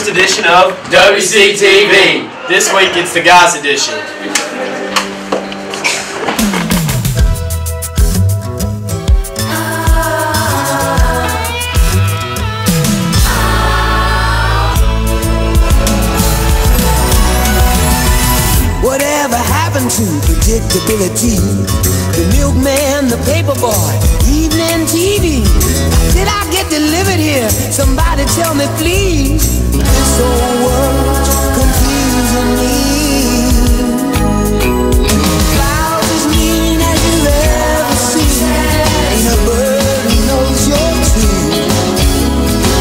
edition of Wctv. This week it's the guys edition. Whatever happened to predictability? The milkman, the paperboy, evening TV. Did I get delivered here? Somebody tell me please. This whole world's confusing me. Clouds as mean as you've ever seen. Ain't a bird who knows your tune.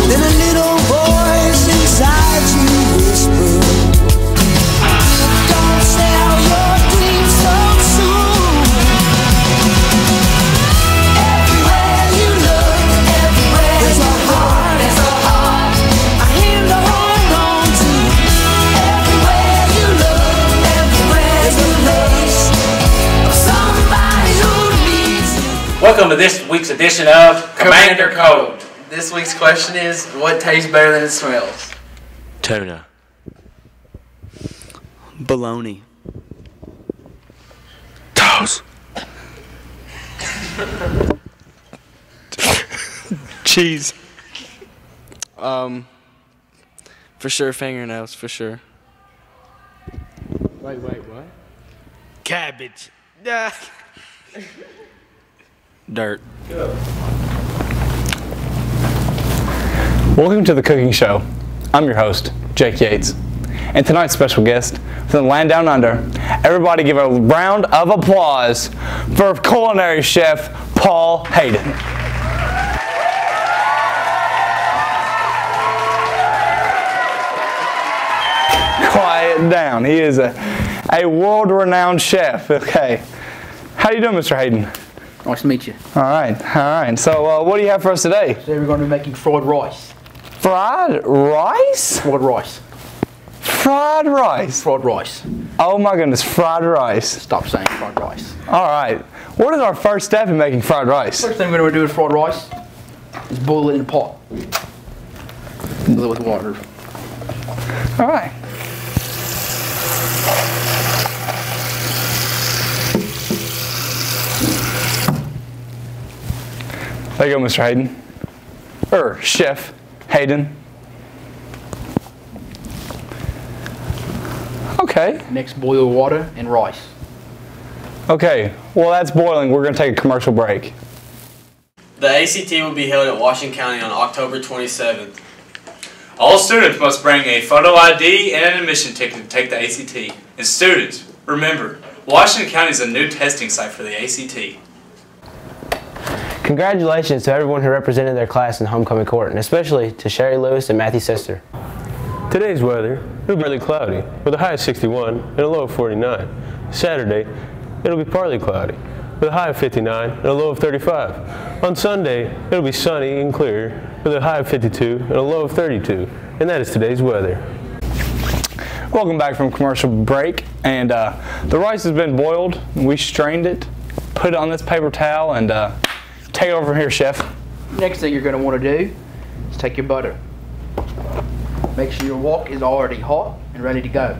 Then a little voice inside you whispers, don't sell your dreams so soon. Everywhere you look, everywhere there's a heart, there's a heart, a hand to hold on to. Everywhere you look, everywhere there's a place of somebody who needs you. Welcome to this week's edition of Commander Code. This week's question is, what tastes better than it smells? Tuna. Bologna. Toes. Cheese. For sure fingernails, for sure. Wait, what? Cabbage. Dirt. Welcome to the cooking show. I'm your host, Jake Yates. And tonight's special guest from the land down under. Everybody give a round of applause for culinary chef Paul Hayden. Quiet down. He is a world-renowned chef. Okay. How you doing, Mr. Hayden? Nice to meet you. All right. So what do you have for us today? Today we're going to be making fried rice. Fried rice? Fried rice. Fried rice? Fried rice. Oh my goodness, fried rice. Stop saying fried rice. All right. What is our first step in making fried rice? First thing we're going to do with fried rice is boil it in a pot. Boil it with water. All right. There you go, Mr. Hayden. Chef Hayden. Okay. Next, boil water and rice. Okay. Well, that's boiling. We're going to take a commercial break. The ACT will be held at Washington County on October 27th. All students must bring a photo ID and an admission ticket to take the ACT. And students, remember, Washington County is a new testing site for the ACT. Congratulations to everyone who represented their class in homecoming court, and especially to Sherry Lewis and Matthew Sister. Today's weather, it'll be partly cloudy with a high of 61 and a low of 49. Saturday, it'll be partly cloudy with a high of 59 and a low of 35. On Sunday, it'll be sunny and clear with a high of 52 and a low of 32. And that is today's weather. Welcome back from commercial break. And the rice has been boiled. We strained it, put it on this paper towel, and take it over from here, Chef. Next thing you're going to want to do is take your butter. Make sure your wok is already hot and ready to go.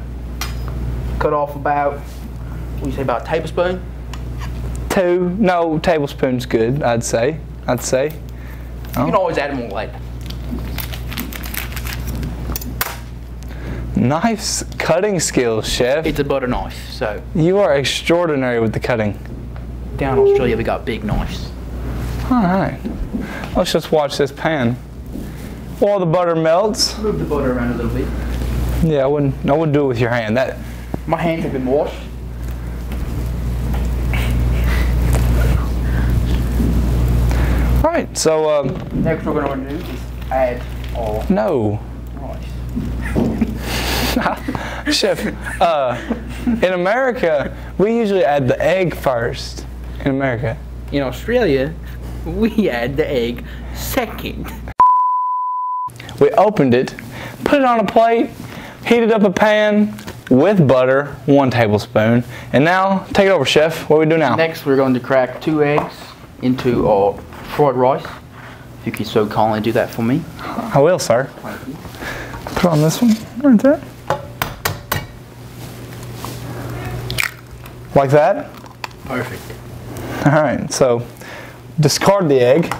Cut off about, what do you say, about a tablespoon? No, tablespoon's good, I'd say. You can always add more later. Nice cutting skills, Chef. It's a butter knife, so. You are extraordinary with the cutting. Down in Australia, we got big knives. All right. Let's just watch this pan. While the butter melts. Move the butter around a little bit. Yeah, I wouldn't do it with your hand. My hands have been washed. All right, so next we're going to do is add our rice. Chef, in America, we usually add the egg first. In America. In Australia, we add the egg second. We opened it, put it on a plate, heated up a pan with butter, 1 tablespoon. And now, take it over, Chef. What do we do now? Next, we're going to crack 2 eggs into our fried rice. If you could so kindly do that for me. I will, sir. Thank you. Put on this one right there. Like that? Perfect. All right, so discard the egg.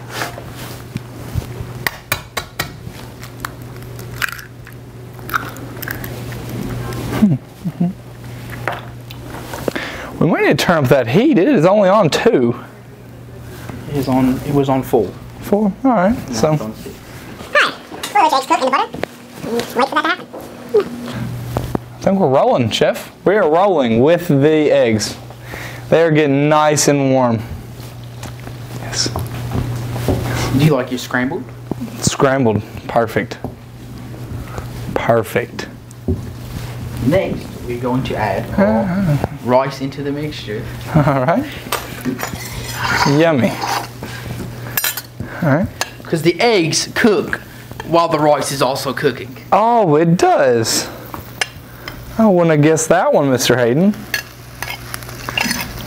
We might need to turn up that heat. It is only on 2. It was on full. 4. All right. So Alright, slow eggs cook in the butter. Wait for that to happen. I think we're rolling, Chef. We are rolling with the eggs. They are getting nice and warm. Yes. Do you like your scrambled? Scrambled. Perfect. Perfect. Next, we're going to add our rice into the mixture. All right. Yummy. All right. Because the eggs cook while the rice is also cooking. Oh, it does. I wouldn't have guessed that one, Mr. Hayden.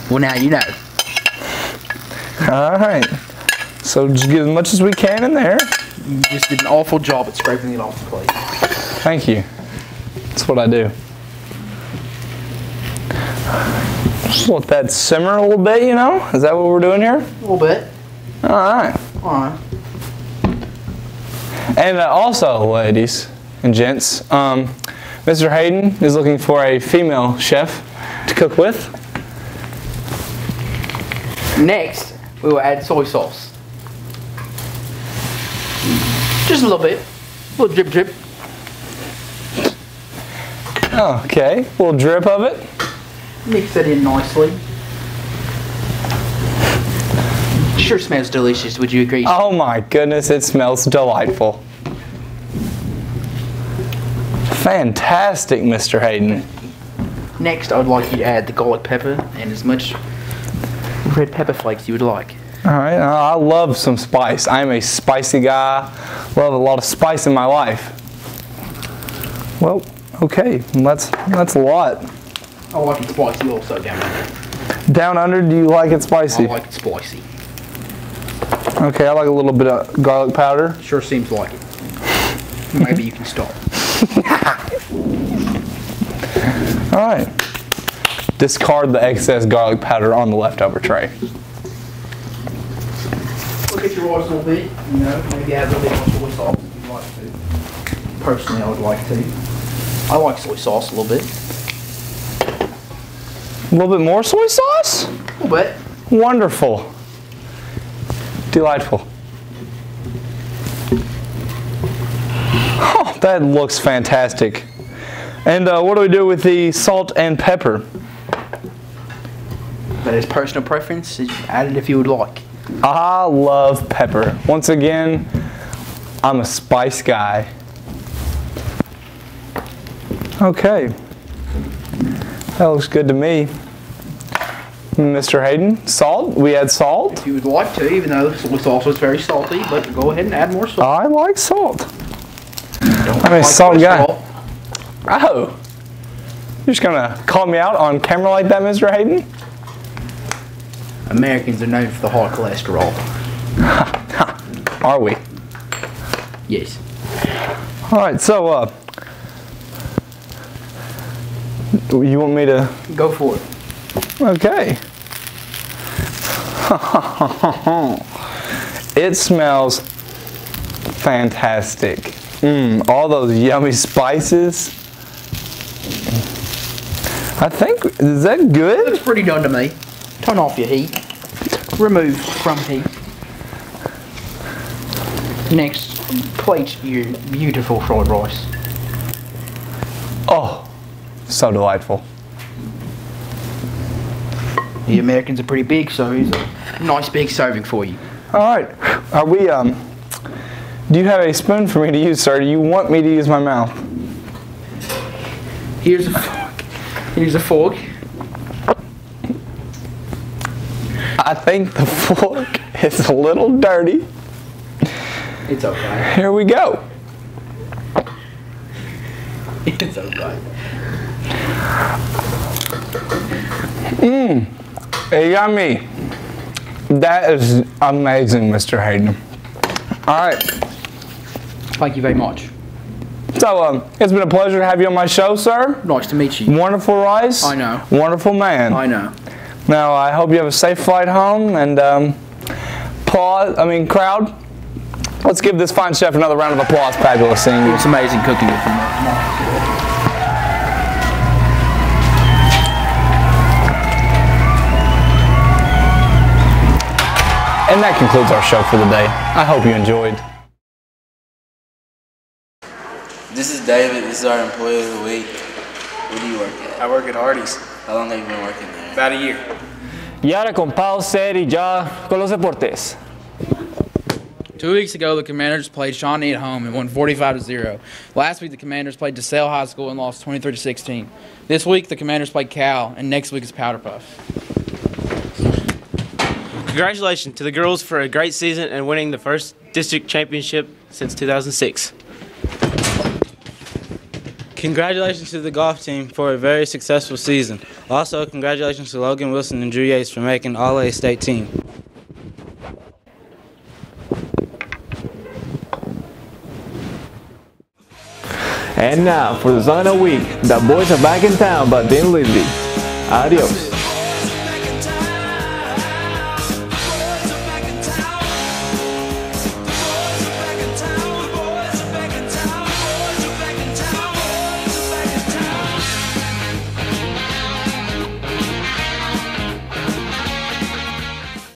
Well, now you know. All right. So just get as much as we can in there. You just did an awful job at scraping it off the plate. Thank you. That's what I do. Just let that simmer a little bit, you know? Is that what we're doing here? A little bit. All right. Alright. And also, ladies and gents, Mr. Hayden is looking for a female chef to cook with. Next, we will add soy sauce. Just a little bit. A little drip drip. Okay, a little drip of it. Mix it in nicely. Sure smells delicious, would you agree? Oh my goodness, it smells delightful. Fantastic, Mr. Hayden. Next, I would like you to add the garlic pepper and as much red pepper flakes you would like. All right, I love some spice. I'm a spicy guy. Love a lot of spice in my life. Well, okay, that's a lot. I like it spicy also down under. Down under, do you like it spicy? I like it spicy. Okay, I like a little bit of garlic powder. Sure seems like it. Maybe you can start. All right. Discard the excess garlic powder on the leftover tray. Look at your rice a little bit, you know, maybe add a little bit more soy sauce if you'd like to. Personally, I would like to. I like soy sauce a little bit. A little bit more soy sauce? A little bit. Wonderful. Delightful. Oh, that looks fantastic. And what do we do with the salt and pepper? That is personal preference. Add it if you would like. I love pepper. Once again, I'm a spice guy. Okay. That looks good to me. Mr. Hayden, salt? We add salt? If you would like to, even though soy sauce is very salty, but go ahead and add more salt. I like salt. Don't I'm a like salt guy. cholesterol. Oh. You're just gonna call me out on camera like that, Mr. Hayden? Americans are known for the high cholesterol. Are we? Yes. Alright, so, you want me to... Go for it. Okay. It smells fantastic. All those yummy spices. I think, is that good? Looks pretty done to me. Turn off your heat. Remove from heat. Next, plate your beautiful fried rice. Oh, so delightful. The Americans are pretty big, so here's a nice big serving for you. Alright, are we, do you have a spoon for me to use, sir? Do you want me to use my mouth? Here's a fork. Here's a fork. I think the fork is a little dirty. It's okay. Here we go. It's okay. Yummy. That is amazing, Mr. Hayden. All right. Thank you very much. So, it's been a pleasure to have you on my show, sir. Nice to meet you. Wonderful rice. I know. Wonderful man. I know. Now, I hope you have a safe flight home, and crowd, let's give this fine chef another round of applause. Fabulous seeing you. It's amazing cooking with you. And that concludes our show for the day. I hope you enjoyed. This is David. This is our employee of the week. Where do you work at? I work at Hardee's. How long have you been working there? About a year. Y ahora con Pau, Ser y ya con los deportes. 2 weeks ago, the Commanders played Shawnee at home and won 45-0. Last week, the Commanders played DeSale High School and lost 23-16. This week, the Commanders played Cal, and next week is Powder Puff. Congratulations to the girls for a great season and winning the first district championship since 2006. Congratulations to the golf team for a very successful season. Also, congratulations to Logan Wilson and Drew Yates for making All-A State team. And now for the Zona Week, the boys are back in town, but then Lizzy. Adios.